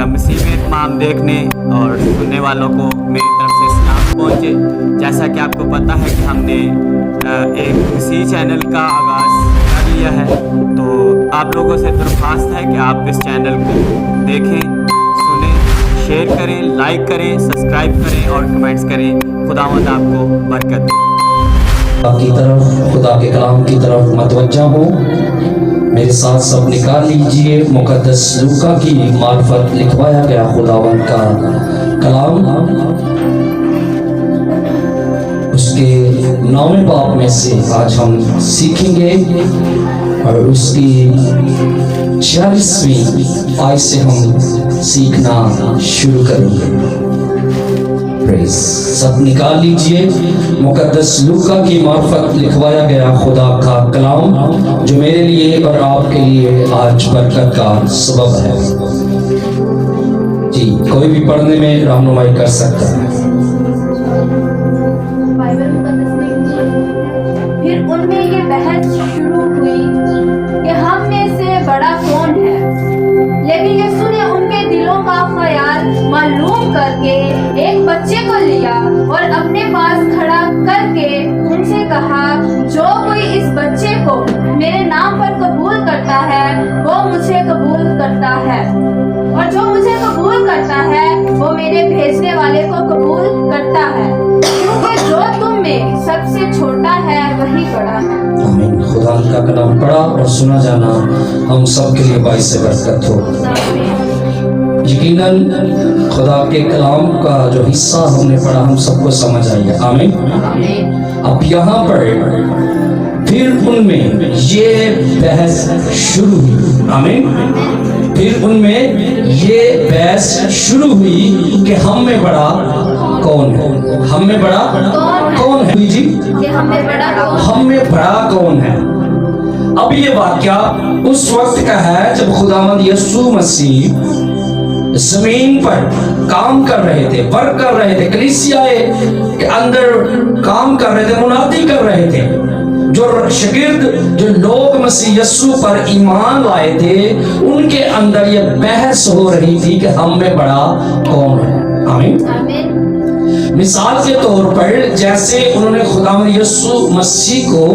मसीह में तमाम देखने और सुनने वालों को मेरी तरफ से सलाम पहुँचे। जैसा कि आपको पता है कि हमने एक मसीह चैनल का आगाज़ कर लिया है, तो आप लोगों से दरख्वास्त है कि आप इस चैनल को देखें, सुनें, शेयर करें, लाइक करें, सब्सक्राइब करें और कमेंट्स करें। खुदावंद आपको बरकत दे। की तरफ, खुदा के कलाम की तरफ मतवज्जा हो। मेरे साथ सब निकाल लीजिए मुकद्दस लूका की मार्फत लिखवाया गया खुदावंद का कलाम, उसके 9वें बाब में से आज हम सीखेंगे और उसकी 46वीं आयत से हम सीखना शुरू करेंगे। प्रेज। सब निकाल लीजिए मुकद्दस लूका की मार्फत लिखवाया गया खुदा का कलाम, जो मेरे लिए और आपके लिए आज बरकत का सबब है। जी, कोई भी पढ़ने में रहनुमाई कर सकता है। फिर उनमें ये बहस शुरू हुई कि हम में से बड़ा कौन है। लेकिन यीशु ने उनके दिलों का ख्याल मालूम करके एक बच्चे को लिया और अपने पास खड़ा करके उनसे कहा, जो कोई इस बच्चे को मेरे नाम पर कबूल करता है वो मुझे कबूल करता है, और जो मुझे कबूल करता है वो मेरे भेजने वाले को कबूल करता है, क्योंकि जो तुम में सबसे छोटा है वही बड़ा है। आमीन। खुदा का कलाम पढ़ा और सुना जाना हम सब के लिए बाइस बरकत हो। यकीनन खुदा के कलाम का जो हिस्सा हमने पढ़ा हम सबको समझ आई है। आमीन। अब यहाँ पर फिर उनमें ये बहस शुरू हुई। आमीन। फिर उनमें ये बहस शुरू हुई कि हम में बड़ा कौन है। हम में बड़ा कौन है जी? हम में बड़ा कौन है? अब ये वाक्या उस वक्त का है जब खुदावंद यीशु मसीह जमीन पर काम कर रहे थे, वर्क कर रहे थे, कलीसियाए के अंदर काम कर रहे थे, मुनादी कर रहे थे। जो शागिर्द, जो लोग मसीह यीशु पर ईमान लाए थे, उनके अंदर ये बहस हो रही थी कि हम में बड़ा कौन है। आमीन। मिसाल के तौर पर जैसे उन्होंने खुदावंद यीशु मसीह को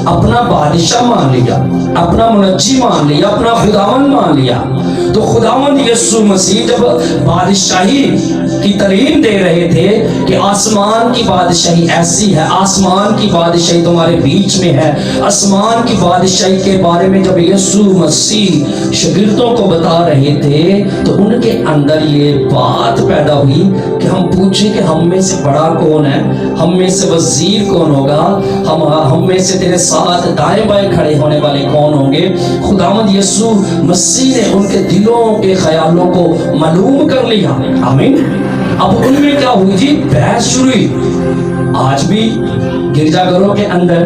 अपना बादशाह मान लिया, अपना मुनज्जी मान लिया, अपना खुदावंद मान लिया, तो खुदावंद यीशु मसीह जब बादशाही की तालीम दे रहे थे कि आसमान की बादशाही ऐसी है, आसमान की बादशाही तुम्हारे बीच में है, आसमान की बादशाही के बारे में जब यीशु मसीह शागिर्दों को बता रहे थे, तो उनके अंदर ये बात पैदा हुई कि हम पूछें कि हम में से बड़ा कौन है, हम में से वजीर कौन होगा, हम में से तेरे साथ दाएं बाएं खड़े होने वाले कौन होंगे। खुदावंद यीशु मसीह ने उनके दिलों के ख्यालों को मालूम कर लिया। आमीन। अब उनमें क्या हुई जी? बहस शुरू हुई। आज भी गिरजाघरों के अंदर,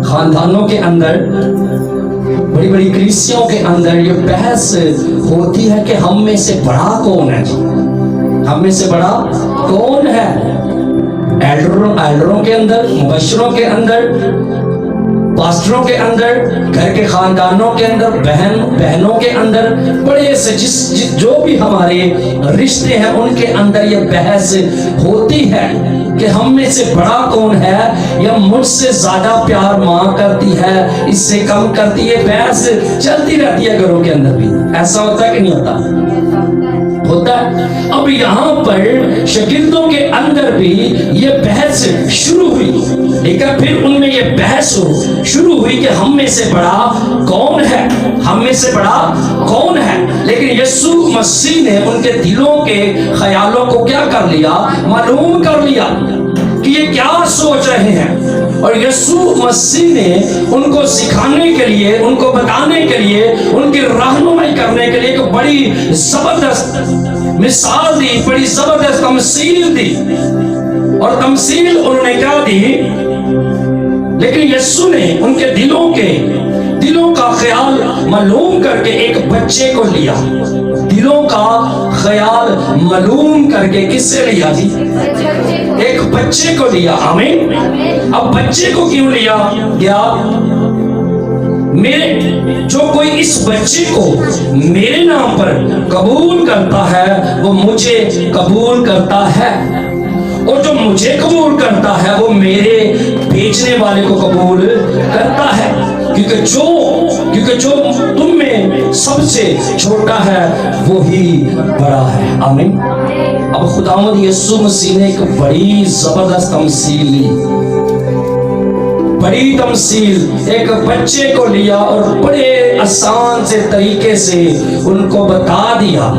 खानदानों के अंदर, बड़ी बड़ी कलीसियाओं के अंदर ये बहस होती है कि हम में से बड़ा कौन है जी? हम में से बड़ा कौन है? एल्डरों के अंदर, मुबशरों के अंदर, पास्टरों के अंदर, घर के खानदानों के अंदर, बहनों के अंदर, बड़े से जो भी हमारे रिश्ते हैं उनके अंदर ये बहस होती है कि हम में से बड़ा कौन है, या मुझसे ज्यादा प्यार माँ करती है, इससे कम करती है। बहस चलती रहती है घरों के अंदर भी। ऐसा होता है कि नहीं होता है? अब यहाँ पर शागिर्दों के अंदर भी ये बहस शुरू हुई। लेकिन फिर उनमें ये बहस शुरू हुई कि हम में से बड़ा कौन है, हम में से बड़ा कौन है। लेकिन यीशु मसीह ने उनके दिलों के ख्यालों को क्या कर लिया? मालूम कर लिया कि ये क्या सोच रहे हैं। और यीशु मसीह ने उनको सिखाने के लिए, उनको बताने के लिए, उनकी रहनुमाई करने के लिए एक बड़ी जबरदस्त मिसाल दी, बड़ी जबरदस्त तमसील दी। और तमसील उन्होंने क्या दी? लेकिन यीशु ने उनके दिलों का ख्याल मालूम करके एक बच्चे को लिया। दिलों का ख्याल मालूम करके किससे लिया जी? एक बच्चे को लिया। आमीन। अब बच्चे को क्यों लिया गया? जो कोई इस बच्चे को मेरे नाम पर कबूल करता है वो मुझे कबूल करता है, और जो मुझे कबूल करता है वो मेरे भेजने वाले को कबूल करता है, क्योंकि जो तुम में सबसे छोटा है वो ही बड़ा है। आमीन। अब खुदावंद यीशु मसीह ने एक बड़ी जबरदस्त तमसील ली, बड़ी तमसील, एक बच्चे को लिया और बड़े आसान से तरीके से उनको बता दिया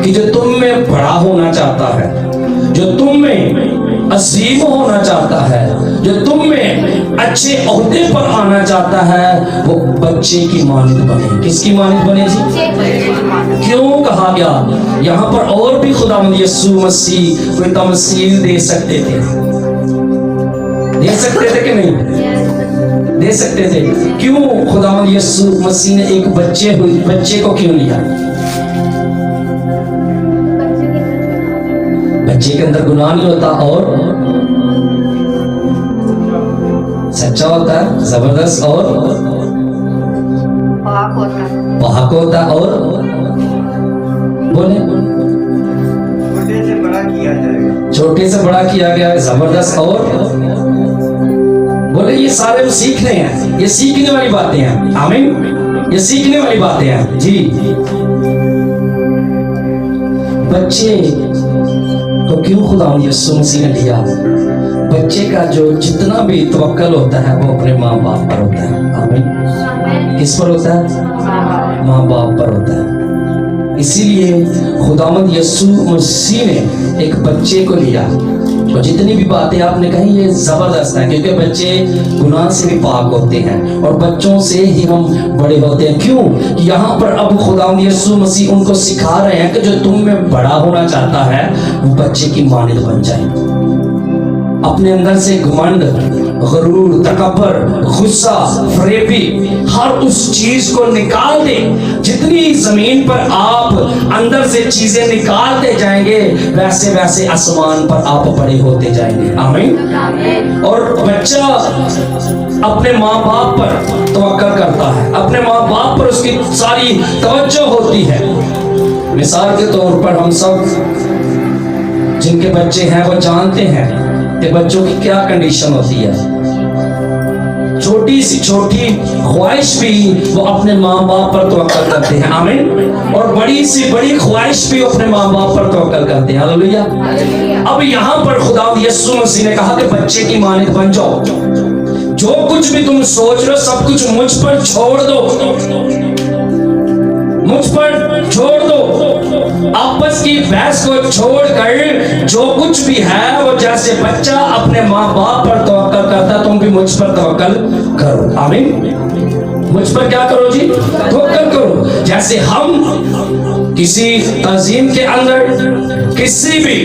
कि जो तुम में बड़ा होना चाहता है, जो तुम में अजीम होना चाहता है, जो तुम में अच्छे ओहदे पर आना चाहता है, वो बच्चे की मानित बने। किसकी मानित बने जी? क्यों कहा गया? यहाँ पर और भी खुदावंद यीशु मसीह कोई तमसील दे सकते थे, दे सकते थे कि नहीं? दे सकते थे। क्यों खुदावंद यीशु मसीह ने एक बच्चे को क्यों लिया? बच्चे के अंदर गुनाह नहीं होता और सच्चा होता है, जबरदस्त और पाक होता है, और बोले छोटे से बड़ा किया जाएगा, छोटे से बड़ा किया गया है, जबरदस्त, और बोले ये सारे सीखने हैं, ये सीखने वाली बातें हैं। आमीन। ये सीखने वाली बातें हैं जी। बच्चे तो क्यों खुदावंद यीशु मसीह ने लिया? बच्चे का जो जितना भी तवक्कल होता है वो अपने माँ बाप पर होता है। आमीन। किस पर होता है? माँ बाप पर होता है। इसीलिए खुदावंद यीशु मसीह ने एक बच्चे को लिया, और जितनी भी बातें आपने कही ये जबरदस्त है, क्योंकि बच्चे गुनाह से भी पाक होते हैं और बच्चों से ही हम बड़े होते हैं। क्यों? यहाँ पर अब खुदावंद यीशु मसीह उनको सिखा रहे हैं कि जो तुम में बड़ा होना चाहता है वो बच्चे की मानित बन जाए। अपने अंदर से घमंड, गरूर, तकब्बर, गुस्सा, फरेबी, हर उस चीज को निकाल दे। जितनी जमीन पर आप अंदर से चीजें निकालते जाएंगे वैसे वैसे आसमान पर आप बड़े होते जाएंगे। आमीन। और बच्चा अपने माँ बाप पर तवक्कल करता है, अपने माँ बाप पर उसकी सारी तवज्जो होती है। मिसाल के तौर पर हम सब जिनके बच्चे हैं वो जानते हैं कि बच्चों की क्या कंडीशन होती है। छोटी सी छोटी ख्वाहिश भी वो अपने माँ बाप पर तवक्कल करते हैं। आमीन। और बड़ी सी बड़ी ख्वाहिश भी अपने माँ बाप पर तवक्कल करते हैं। हालेलुया। अब यहाँ पर खुदावंद यीशु मसीह ने कहा कि बच्चे की मानित बन जाओ। जो कुछ भी तुम सोच रहे हो सब कुछ मुझ पर छोड़ दो, मुझ पर छोड़ दो। आपस की बहस को छोड़कर जो कुछ भी है वो जैसे बच्चा अपने माँ बाप पर तवक्कल करता, तुम भी मुझ पर तवक्कल करो। आमीन। मुझ पर क्या करो जी? तवक्कल करो। जैसे हम किसी तंजीम के अंदर, किसी भी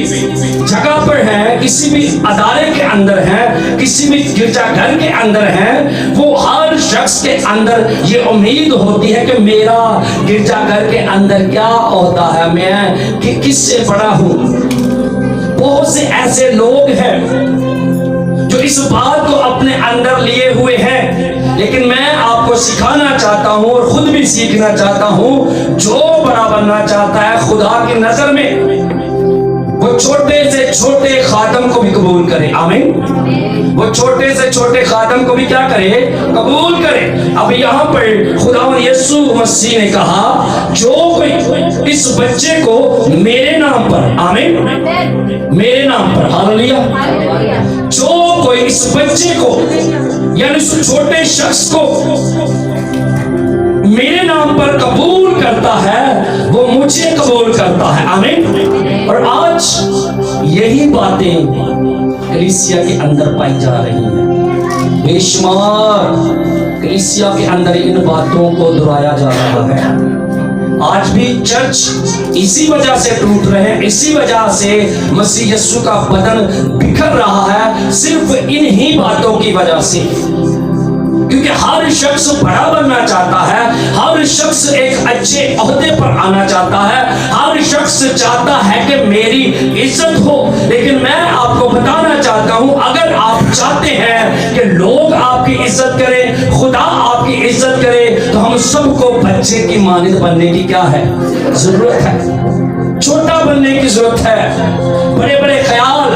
जगह पर है, किसी भी अदारे के अंदर है, किसी भी गिरजाघर के अंदर है, वो हर शख्स के अंदर ये उम्मीद होती है कि मेरा गिरजाघर के अंदर क्या होता है, मैं कि किससे बड़ा हूं। बहुत से ऐसे लोग हैं जो इस बात को अपने अंदर लिए हुए हैं, लेकिन मैं आपको सिखाना चाहता हूं और खुद भी सीखना चाहता हूं। जो बड़ा बनना चाहता है खुदा की नजर में, वो छोटे से छोटे खादम को भी कबूल करे। आमीन। वो छोटे से छोटे खादम को भी क्या करे? कबूल करे। अब यहाँ पर खुदावंद यीशु मसीह ने कहा जो कोई इस बच्चे को मेरे नाम पर, आमीन, मेरे नाम पर, हालेलुया, जो कोई इस बच्चे को यानी इस छोटे शख्स को मेरे नाम पर कबूल करता है वो मुझे कबूल करता है। आमीन। और आज यही बातें कलीसिया के अंदर पाई जा रही हैं। बेशुमार कलीसिया के अंदर इन बातों को दोहराया जा रहा है। आज भी चर्च इसी वजह से टूट रहे हैं, इसी वजह से मसीह यीशु का बदन बिखर रहा है, सिर्फ इन्हीं बातों की वजह से। क्योंकि हर शख्स बड़ा बनना चाहता है, हर शख्स एक अच्छे ओहदे पर आना चाहता है, हर शख्स चाहता है कि मेरी इज्जत हो। लेकिन मैं आपको बताना चाहता हूं, अगर आप चाहते हैं कि लोग आपकी इज्जत करें, खुदा आपकी इज्जत करे, तो हम सबको बच्चे की मानित बनने की क्या है, जरूरत है। छोटा बनने की जरूरत है। बड़े बड़े ख्याल,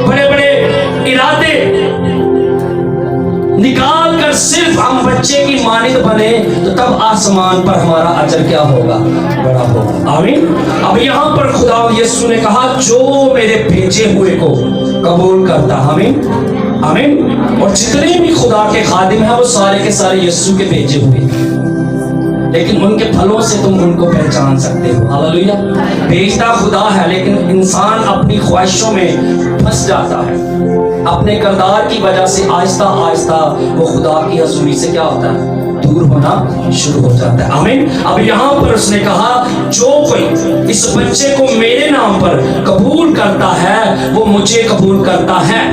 बड़े बड़े इरादे निकाल कर सिर्फ हम बच्चे की मानित बने तो तब आसमान पर हमारा अजर क्या होगा, बड़ा होगा। आमीन। अब यहाँ पर खुदा यीशु ने कहा जो मेरे भेजे हुए को कबूल करता, आमीन आमीन। और जितने भी खुदा के खादिम हैं वो सारे के सारे यीशु के भेजे हुए, लेकिन उनके फलों से तुम उनको पहचान सकते हो। हालेलुया। भेजता खुदा है लेकिन इंसान अपनी ख्वाहिशों में फंस जाता है। अपने किरदार की वजह से आहिस्ता आहिस्ता वो खुदा की हजूरी से क्या होता है, दूर होना शुरू हो जाता है। आमीन। अब यहाँ पर उसने कहा जो कोई इस बच्चे को मेरे नाम पर कबूल करता है वो मुझे कबूल करता है,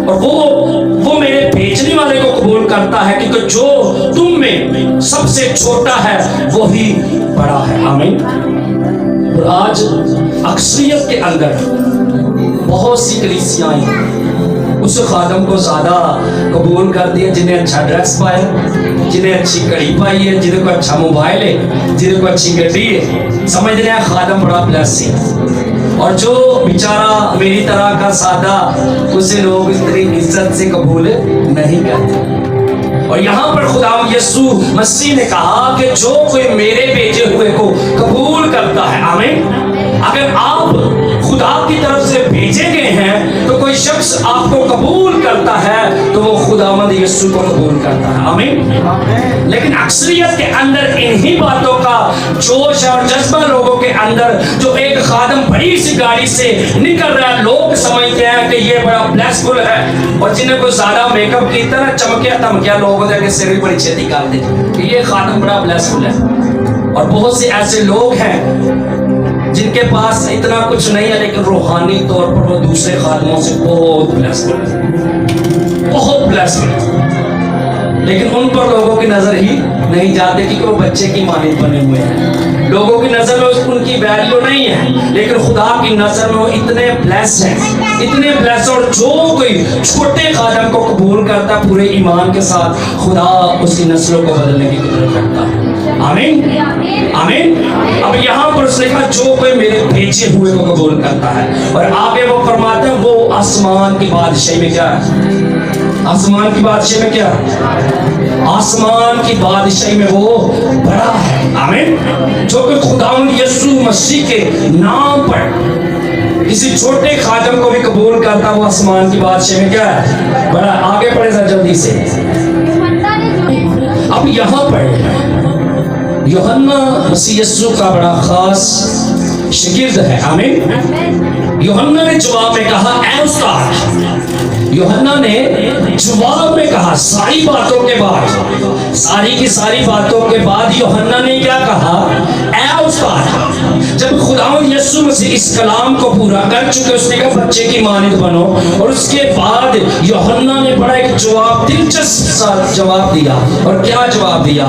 और वो मेरे भेजने वाले को कबूल करता है, क्योंकि जो तुम में सबसे छोटा है वो ही बड़ा है। आमीन। और आज अक्सरियत के अंदर बहुत सी कलीसियाएं उस खादम को ज्यादा कबूल कर दिया जिन्हें अच्छा ड्रेस पाया, जिन्हें अच्छी घड़ी पाई है, जिन्हें को अच्छा मोबाइल है, जिन्हें को अच्छी गड्डी है, समझ रहे हैं खादम बड़ा प्लस है। और जो बेचारा मेरी तरह का सादा, उसे लोग इतनी इज्जत से कबूल नहीं करते। और यहाँ पर खुदा यीशु मसीह ने कहा कि जो कोई मेरे भेजे हुए को कबूल करता है, आमीन। अगर आप खुदा की तरफ से भेजे गए हैं तो कोई शख्स आपको कबूल करता है तो वो खुदावंद यीशु को कबूल करता है। आमीन। लेकिन अक्सरियत के अंदर इन्हीं बातों का जोश और जज्बा लोगों के अंदर, जो एक खादम बड़ी सी गाड़ी से निकल रहा है, लोग समझते हैं कि ये बड़ा ब्लेसफुल है, और जिन्हें कोई ज्यादा मेकअप की तरह चमकिया धमकिया लोगों ने सिर भी बड़ी छेती कर दी कि ये खादम बड़ा ब्लेसफुल है। और बहुत से ऐसे लोग हैं जिनके पास इतना कुछ नहीं है लेकिन रूहानी तौर पर वो दूसरे खादमों से बहुत ब्लेसफुल है, बहुत ब्लेसफुल है, लेकिन उन पर लोगों की नजर ही नहीं जाती क्योंकि वो बच्चे की मानित बने हुए हैं। लोगों की नजर में उनकी वैल्यू नहीं है, लेकिन खुदा की नजर में वो इतने ब्लेस हैं, इतने ब्लेस। और जो कोई छोटे खादम को कबूल करता पूरे ईमान के साथ, खुदा उसकी नस्लों को बदलने की कुदरत रखता है। आमीन आमीन। अब यहाँ पर उसने कहा जो कोई मेरे भेजे हुए को कबूल करता है, और आगे वो फरमाते हैं वो आसमान की बादशाही में क्या है, आसमान की बादशाही में क्या, आसमान की बादशाही में वो बड़ा है। आमीन। जो कि खुदावंद यीशु मसीह के नाम पर किसी छोटे खादम को भी कबूल करता, वो आसमान की बादशाही में क्या है, बड़ा। आगे पढ़े सर जल्दी से। अब यहाँ पर यूहन्ना मसीह यीशु का बड़ा खास शागिर्द है। आमीन। यूहन्ना ने जवाब में कहा ऐ उस्ताद, यूहन्ना ने जवाब में कहा सारी बातों के बाद, सारी की सारी बातों के बाद यूहन्ना ने क्या कहा, ऐ उस्ताद। जब खुदावंद यीशु मसीह इस कलाम को पूरा कर चुके, उसने कहा बच्चे की मानित बनो, और उसके बाद यूहन्ना ने बड़ा एक जवाब, दिलचस्प सा जवाब दिया। और क्या जवाब दिया?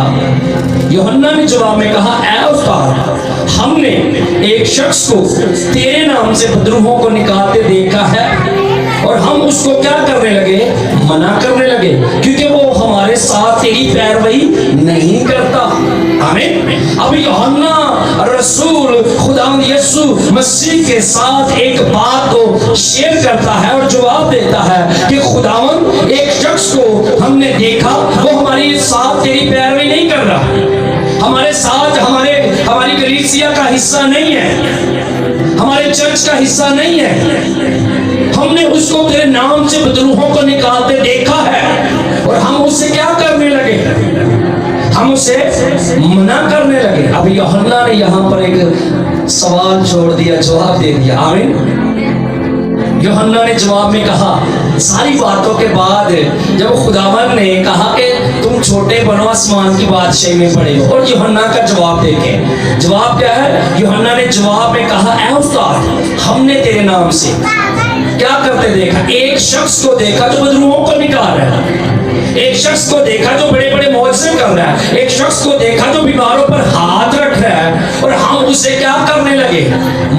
यूहन्ना ने जवाब में कहा ऐ उस्ताद, हमने एक शख्स को तेरे नाम से बदरूहों को निकालते देखा है, और हम उसको क्या करने लगे, मना करने लगे, क्योंकि वो हमारे साथ तेरी पैरवी नहीं करता। आमीन। अब यूहन्ना रसूल खुदावंद यीशु मसीह के साथ एक बात को शेयर करता है और जवाब देता है कि खुदावंद एक शख्स को हमने देखा, वो हमारे साथ तेरी पैरवी नहीं कर रहा, हमारे साथ हमारी कलीसिया का हिस्सा नहीं है, हमारे चर्च का हिस्सा नहीं है। हमने उसको तेरे नाम से बदरूहों को निकालते देखा है, और हम उससे क्या करने लगे, हम उसे मना करने लगे। अब यूहन्ना ने यहाँ पर एक सवाल छोड़ दिया, जवाब दे दिया। आमीन। यूहन्ना ने जवाब में कहा सारी बातों के बाद जब खुदावन ने कहा कि तुम छोटे बनो, आसमान की बादशाही में पड़े हो, और यूहन्ना का जवाब देखें। जवाब क्या है? यूहन्ना ने जवाब में कहा ऐ उस्ताद, हमने तेरे नाम से क्या करते देखा, एक शख्स को देखा जो बदरूहों को निकाल रहा है, एक शख्स को देखा जो बड़े बड़े मौजज़े कर रहा है, एक शख्स को देखा जो बीमारों पर हाथ रख रहा है, और हम उसे क्या करने लगे,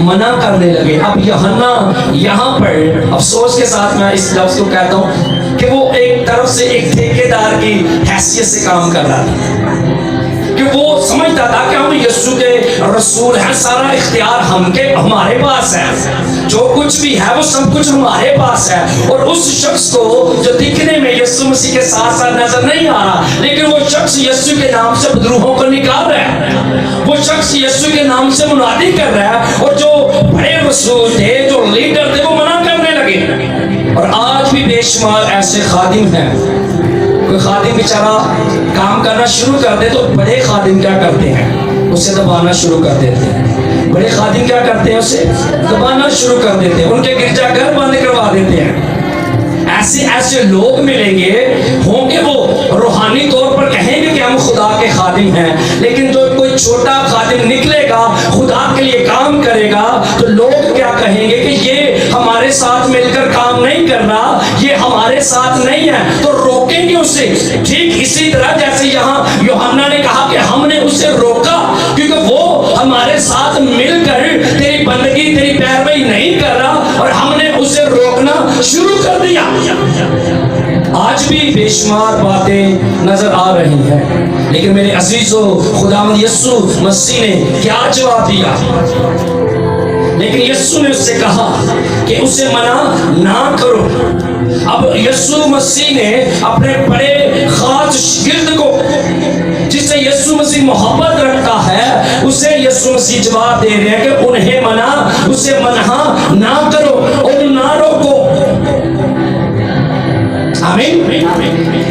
मना करने लगे। अब यूहन्ना यहाँ पर अफसोस के साथ मैं इस लफ्ज़ को कहता हूँ कि वो एक तरफ से एक ठेकेदार की हैसियत से काम कर रहा था। کہ وہ سمجھتا تھا کہ ہم یسوع کے رسول ہیں, سارا اختیار ہمارے پاس ہے, جو کچھ بھی ہے وہ سب کچھ ہمارے پاس ہے. اور اس شخص کو جو دکھنے میں یسوع مسیح کے ساتھ ساتھ نظر نہیں آ رہا, لیکن وہ شخص یسوع کے نام سے بدروہوں کو نکال رہا ہے, وہ شخص یسوع کے نام سے منادی کر رہا ہے, اور جو بڑے رسول تھے, جو لیڈر تھے, وہ منع کرنے لگے. اور آج بھی بے شمار ایسے خادم ہیں. کوئی خادم بیچارہ کام کرنا شروع کر دے تو بڑے خادم کیا کرتے ہیں, اسے دبانا شروع کر دیتے ہیں. بڑے خادم کیا کرتے ہیں, اسے دبانا شروع کر دیتے ہیں, ان کے گرجا گھر بند کروا دیتے ہیں. ایسے لوگ ملیں گے, ہوں گے وہ روحانی طور پر کہیں گے کہ ہم خدا کے خادم ہیں, لیکن جو کوئی چھوٹا خادم نکلے گا, خدا کے لیے کام کرے گا, تو لوگ کیا کہیں گے کہ یہ ہمارے ساتھ مل کر کام نہیں کر رہا, یہ ہمارے ساتھ نہیں ہے, تو روکیں گے اسے. ٹھیک اسی طرح جیسے یہاں یوحنا نے کہا کہ ہم نے اسے روکا کیونکہ وہ ہمارے ساتھ مل کر تیری بندگی, تیری پیروی نہیں کر رہا, اور ہم نے اسے روکنا شروع کر دیا. آج بھی بے شمار باتیں نظر آ رہی ہیں, لیکن میرے عزیزو, خداوند یسوع مسیح نے کیا جواب دیا؟ لیکن یسوع نے اس سے کہا کہ اسے منع نہ کرو. اب یسوع مسیح نے اپنے بڑے خاص شاگرد کو, جس سے یسوع مسیح محبت رکھتا ہے, اسے یسوع مسیح جواب دے رہے ہیں کہ انہیں اسے منع نہ کرو اور نہ روکو. آمین.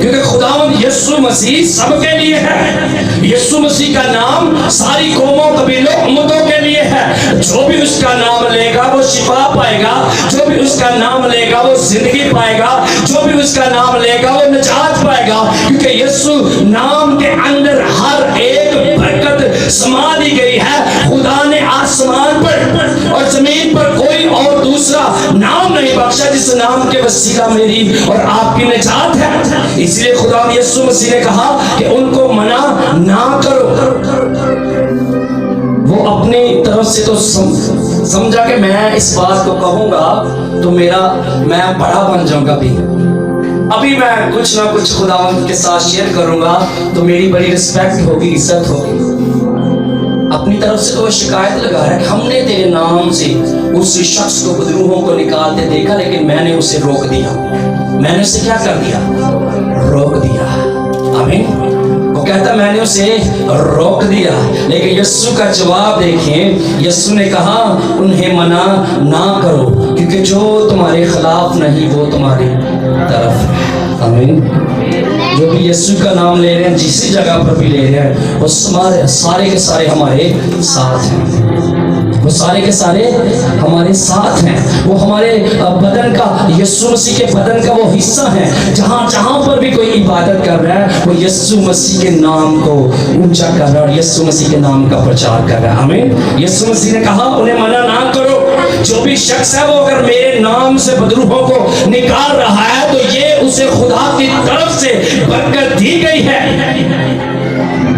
کیونکہ خداوند یسوع مسیح سب کے لیے ہے. یسوع مسیح کا نام ساری قوموں, قبیلوں, امتوں کے لیے ہے. جو بھی اس کا نام لے گا وہ شفا پائے گا, جو بھی اس کا نام لے گا وہ زندگی پائے گا, جو بھی اس کا نام لے گا وہ نجات پائے گا. کیونکہ یسوع نام کے اندر ہر ایک برکت سما دی گئی ہے. خدا نے آسمان پر اور زمین پر کوئی اور دوسرا نام نہیں بخشا جس نام کے وسیلہ میری اور آپ کی نجات ہے. اس لیے خدا یسوع مسیح نے کہا کہ ان کو منع نہ کرو. وہ اپنی طرف سے تو سمجھا کہ میں اس بات کو کہوں گا تو میں بڑا بن جاؤں گا. ابھی میں کچھ نہ کچھ خداوند کے ساتھ شیئر کروں گا تو میری بڑی رسپیکٹ ہوگی, عزت ہوگی. اپنی طرف سے تو وہ شکایت لگا رہا ہے کہ ہم نے تیرے نام سے اس شخص کو بدروہوں کو نکالتے دیکھا, لیکن میں نے اسے روک دیا. میں نے اسے کیا کر دیا؟ روک دیا. آمین. وہ کہتا میں نے اسے روک دیا. لیکن یسوع کا جواب دیکھیں, یسوع نے کہا انہیں منع نہ کرو, کیونکہ جو تمہارے خلاف نہیں وہ تمہاری طرف ہے. آمین. جو بھی یسوع کا نام لے رہے ہیں, جس جگہ پر بھی لے رہے ہیں, وہ سارے کے سارے ہمارے ساتھ ہیں. وہ سارے کے سارے ہمارے ساتھ ہیں. وہ ہمارے بدن کا, یسوع مسیح کے بدن کا وہ حصہ ہے. جہاں پر بھی کوئی عبادت کر رہا ہے وہ یسوع مسیح کے نام کو اونچا کر رہا ہے اور یسوع مسیح کے نام کا پرچار کر رہا ہے. آمین. یسوع مسیح نے کہا انہیں منع نہ کرو. جو بھی شخص ہے وہ اگر میرے نام سے بدروہوں کو نکال رہا ہے تو یہ اسے خدا کی طرف سے برکت دی گئی ہے.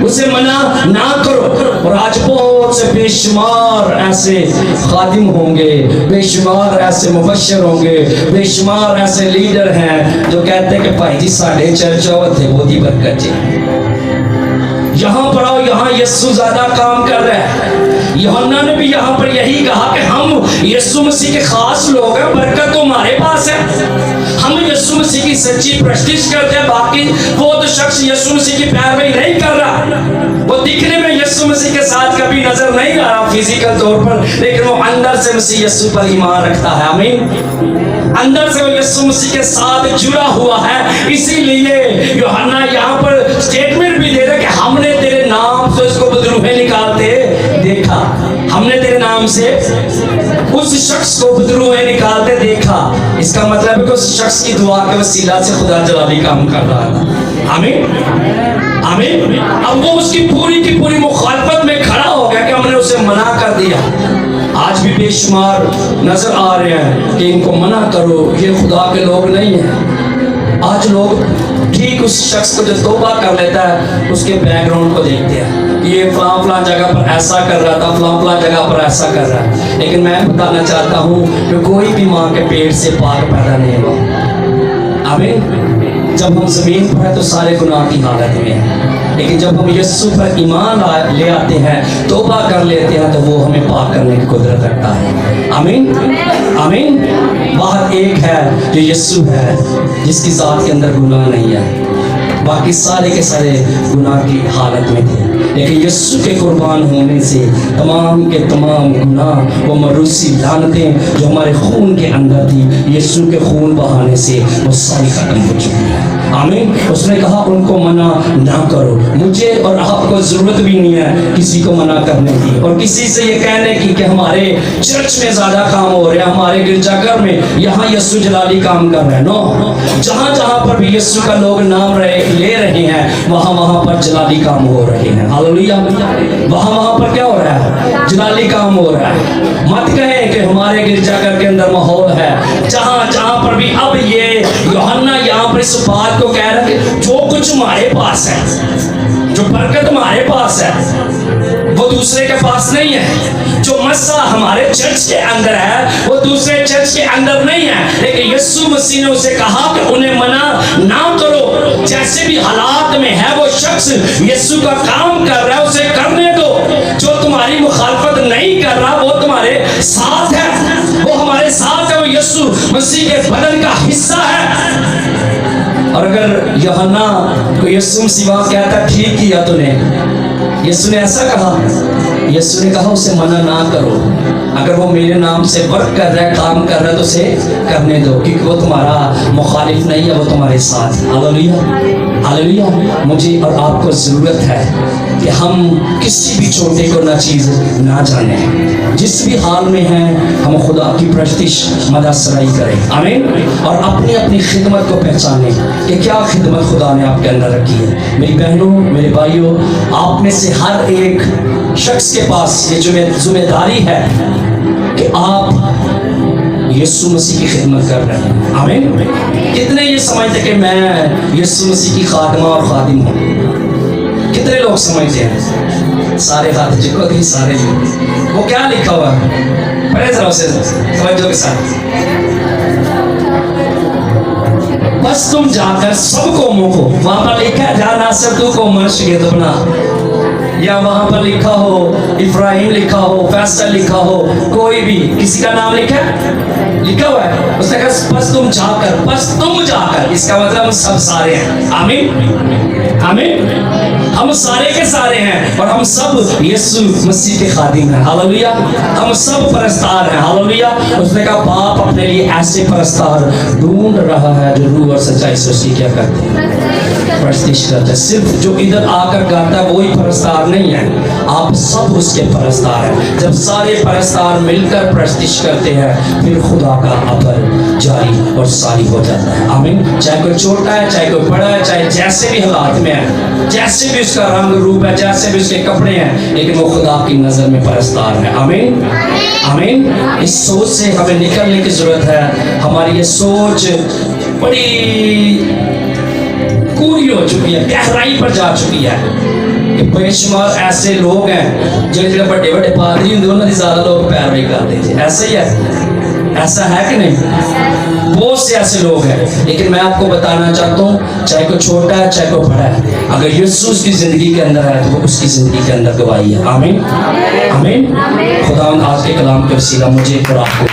اسے منع نہ کرو. اور آج بہت سے بے شمار ایسے خادم ہوں گے, بے شمار ایسے مبشر ہوں گے, بے شمار ایسے لیڈر ہیں جو کہتے ہیں کہ بھائی جی ساڑھے چرچا تھے وہ دی برکت جی, یہاں پر آؤ, یہاں یسوع زیادہ کام کر رہا ہے. یوحنا نے بھی یہاں پر یہی کہا کہ ہم یسوع مسیح کے خاص لوگ ہیں, برکت تو ہمارے پاس ہے. ہم یسوع مسیح کی سچی پرستش کرتے ہیں, باقی وہ تو شخص یسوع مسیح کی پیروی نہیں کر رہا. وہ دکھنے میں یسوع مسیح کے ساتھ کبھی نظر نہیں آ رہا فزیکل طور پر, لیکن وہ اندر سے مسیح یسوع پر ایمان رکھتا ہے. آمین. اندر سے وہ یسوع مسیح کے ساتھ جڑا ہوا ہے. اسی لیے یوحنا یہاں پر اسٹیٹمنٹ بھی دے رہا کہ ہم نے تیرے نام سے اس کو بدروہیں نکالتے دیکھا. ہم نے تیرے نام سے اس شخص کو بدروہیں نکالتے دیکھا. اس کا مطلب ہے کہ اس شخص کی دعا کے وسیلہ سے خدا جلالی کام کر رہا تھا. آمین. آمین. اب وہ اس کی پوری مخالفت میں کھڑا ہو گیا کہ ہم نے اسے منع کر دیا. آج بھی بے شمار نظر آ رہے ہیں کہ ان کو منع کرو, یہ خدا کے لوگ نہیں ہیں. آج لوگ ٹھیک اس شخص کو جو توبہ کر لیتا ہے اس کے بیک گراؤنڈ کو دیکھتے ہیں, یہ فلاں جگہ پر ایسا کر رہا تھا, فلاں جگہ پر ایسا کر رہا ہے. لیکن میں بتانا چاہتا ہوں کہ کوئی بھی ماں کے پیٹ سے پاک پیدا نہیں ہوا. آمین. जब हम जमीन पर हैं तो सारे गुनाह की हालत में हैं, लेकिन जब हम यीशु पर ईमान ले आते हैं, तौबा कर लेते हैं, तो वो हमें पाक करने की कुदरत रखता है। आमीन आमीन। बात एक है जो यीशु है, जिसकी ज़ात के अंदर गुनाह नहीं है, बाकी सारे के सारे गुनाह की हालत में थे, लेकिन यीशु के कुर्बान होने से तमाम के तमाम गुनाह, वो मरूसी लानतें जो हमारे खून के अंदर थी, यीशु के खून बहाने से वो सारी खत्म हो चुकी है। आमीन। उसने कहा उनको मना ना करो। मुझे और आपको ज़रूरत भी नहीं है किसी को मना करने की, और किसी से ये कहने की कि हमारे चर्च में ज़्यादा काम हो रहा है, हमारे गिरजाघर में यहाँ यीशु जलाली काम कर रहे हैं। नो, जहाँ जहाँ पर भी यीशु का लोग नाम ले रहे हैं, वहाँ वहाँ पर जलाली काम हो रहे हैं। हालेलुया। वहाँ वहाँ पर क्या हो रहा है? जलाली काम हो रहा है। मत कहें कि हमारे गिरजाघर के अंदर माहौल है। जहाँ जहाँ पर भी अब ये यूहन्ना यहाँ पर इस बात को कह रहा है, जो कुछ हमारे पास है, जो बरकत हमारे पास है, वो दूसरे के पास नहीं है। जो मसा हमारे चर्च के अंदर है, वो दूसरे चर्च के अंदर नहीं है। लेकिन यीशु मसीह ने उसे कहा कि उन्हें मना ना करो। जैसे भी हालात में है वो शख्स यीशु का काम कर रहा है, उसे करने दो। जो तुम्हारी मुखालफत नहीं कर रहा, वो तुम्हारे साथ है, वो हमारे साथ है, वो यीशु मसीह के बदन का हिस्सा है। और अगर यूहन्ना को यीशु मसीह कहता ठीक किया तूने, यीशु ने ऐसा कहा, यीशु ने कहा उसे मना ना करो। अगर वो मेरे नाम से वर्क कर रहा है, काम कर रहा है, तो उसे करने दो, क्योंकि वो तुम्हारा मुखालिफ नहीं है, वो तुम्हारे साथ। Hallelujah hallelujah. मुझे और आपको ज़रूरत है कि हम किसी भी छोटे को ना चीज़ ना जाने, जिस भी हाल में हैं हम खुदा की प्रस्तिश मदसराई करें। आमीन। और अपनी अपनी खिदमत को पहचानें कि क्या खिदमत खुदा ने आपके अंदर रखी है। मेरी बहनों, मेरे भाइयों, आप में से हर एक शख्स के पास ये जिम्मेदारी है कि आप यीशु मसीह की खिदमत कर रहे हैं। आमीन। कितने ये समझते कि मैं यीशु मसीह की खादमा और खादिम हूँ? कितने लोग समझते हैं? सारे हाथ जिनको भी सारे लोग। वो क्या लिखा हुआ है? पढ़े जरा उसे तवज्जो के साथ। बस तुम जाकर सब कौमों को, वहां पर लिखा है जा नासर तू को मर्श ये दुबना, या वहां पर लिखा हो इब्राहिम लिखा हो, फैसल लिखा हो, कोई भी किसी का नाम लिखा हुआ है। उसने कहा बस तुम जाकर, इसका मतलब हम सब सारे हैं। आमीन आमीन। हम सारे के सारे हैं और हम सब यीशु मसीह के खादिम हैं। हालेलुया। हम सब परस्तार हैं। हालेलुया। उसने कहा बाप अपने लिए ऐसे परस्तार ढूंढ रहा है जो रूह और सच्चाई से उसकी क्या करते हैं, प्रस्तिश करते हैं। सिर्फ जो इधर आकर गाता है वही परस्तार नहीं है, आप सब उसके परस्तार हैं। जब सारे परस्तार मिलकर प्रस्तिश करते हैं, फिर खुदा का अमल जारी और सारी हो जाता है। आमीन। चाहे कोई छोटा है, चाहे कोई बड़ा है, चाहे जैसे भी हालात में है, जैसे भी उसका रंग रूप है, जैसे भी उसके कपड़े हैं, लेकिन वो खुदा की नजर में परस्तार है। आमीन आमीन। इस सोच से हमें निकलने की जरूरत है। हमारी ये सोच बड़ी पूरी हो चुकी है, गहराई पर जा चुकी है कि बेशुमार ऐसे लोग हैं जो बड़े बड़े पादरी होंगे, उन्होंने ज्यादा लोग पैरवी करते थे। ऐसा ही है, ऐसा है कि नहीं? बहुत से ऐसे लोग हैं, लेकिन मैं आपको बताना चाहता हूँ, चाहे कोई छोटा है चाहे कोई बड़ा है, अगर यीशु उसकी जिंदगी के अंदर है तो वो उसकी जिंदगी के अंदर गवाही है। आमीन आमीन। खुदा आज के कलाम के वसीला मुझे और आपको